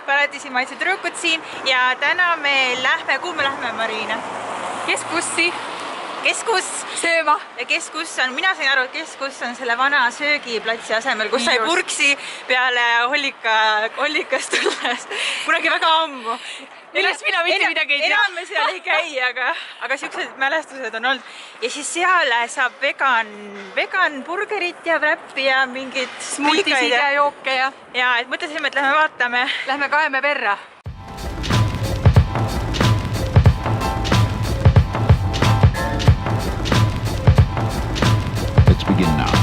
Paradiisi maitsed rõõkud siin ja täna me lähme, kuhu me lähme, Marina? Keskbussi. Keskus sööma. Ja keskus on, mina sain aru, et keskus on selle vana söögiplatsi asemel, kus sai purksi peale hollikast tulles. Kunagi väga ammu. Millest mina mitte midagi ei tea. Enam me seal ei käi, aga siuksed mälestused on olnud. Ja siis seal saab vegan burgerit ja wrappi ja mingid smuutisid ja jooke ja. Ja, et mõtlesime, et lähme vaatame. Lähme kaeme perra. Let's begin now.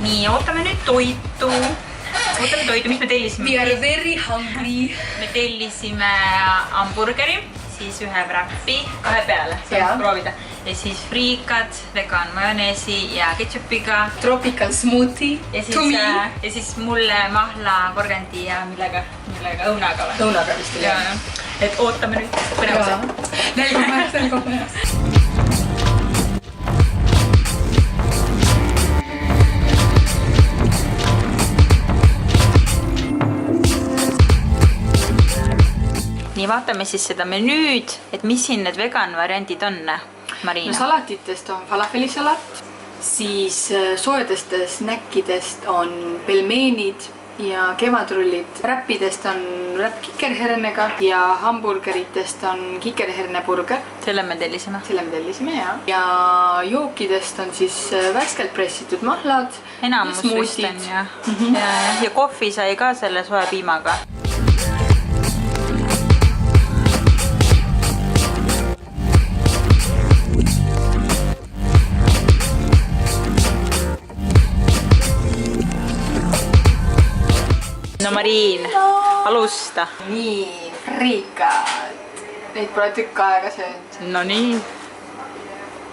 Nii, ootame nüüd toitu. Mis me tellisime? We are very hungry. Me tellisime hamburgeri, siis ühe wrappi, kahe peale, saab proovida. Ja siis friikad, vegan majoneesi ja ketšupiga. Tropical smoothie. Ja siis mulle mahla porgandi ja millega õunaga või? Õunaga vist oli. Et ootame nüüd põnevuse. Nelgome. Nii, vaatame siis seda menüüd, et mis siin need vegan variandid on, Marina? No salatitest on falafelisalat, siis soojadest snäkkidest on pelmeenid ja kevadrullid. Räppidest on räpp kikerhernega ja hamburgeritest on kikerherneburger. Selle me tellisime. Ja. Ja jookidest on siis värskelt pressitud mahlad. Enamus vist on, ja. Ja kohvi sai ka selle soe piimaga. No Mariin, alusta. Nii, friikad. Neid pole tükk aega söönud. No nii.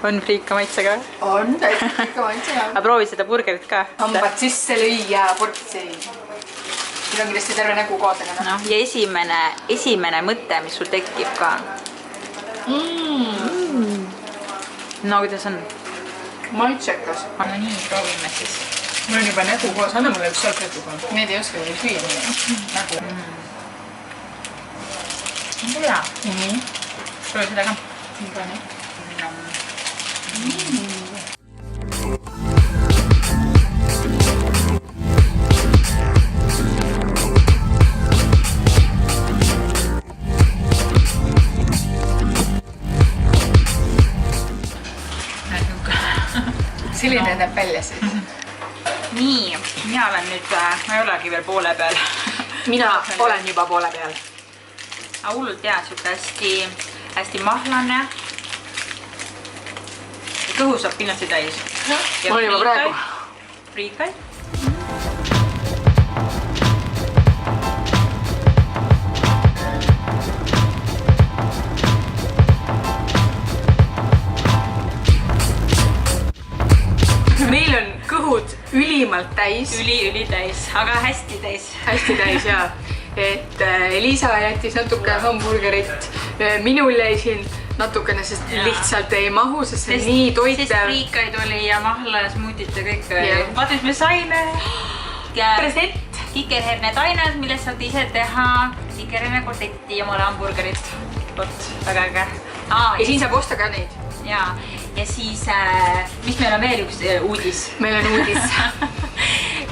On friika maitsega? On, friika maitsega. Aga proovi seda burgerit ka. Hambad sisse lüüa, purksi. Siin on kindlasti terve nägu koodega. No, ja esimene mõte, mis sul tekib ka. No, kuidas on? Maitsekas. No nii, proovime siis. Mul on juba nägu koos, anna mulle üks salpetu koos. Need ei oska veel süüa nii. Nägu. On hea. Proovi seda ka. Selline näeb välja siis. Nii, mina olen nüüd, ma ei olegi veel poole peal. Mina olen juba poole peal. Aga hullult hea, siuke hästi mahlane. Kõhu saab kindlasti täis. Ma olen juba praegu. Friikaid. Meil on kõhud ülimalt täis. Üli täis, aga hästi täis. Hästi täis, jaa. Et Elisa jättis natuke hamburgerit. Minul jäi siin natukene, sest lihtsalt ei mahu, sest see on nii toitev. Sest friikaid oli ja mahla ja smuutit ja kõik. Vaata, mis me saime. Present. Kikerherne tainad, millest saate ise teha. Kikerherne kortetti ja mulle hamburgerit. Vot, väga äge. Ja siin saab osta ka neid. Ja siis, mis meil on veel üks uudis? Meil on uudis.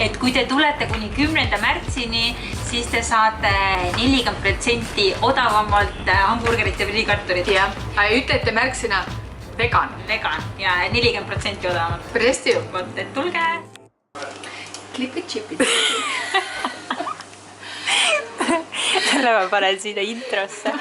Et kui te tulete kuni 10. märtsini, siis te saate 40% odavamalt hamburgerit ja friikartulit. Ütlete märksõna vegan. Vegan ja 40% odavamalt. Presti ju. Vot, et tulge. Klipid-tšipid. Selle ma panen sinna introsse.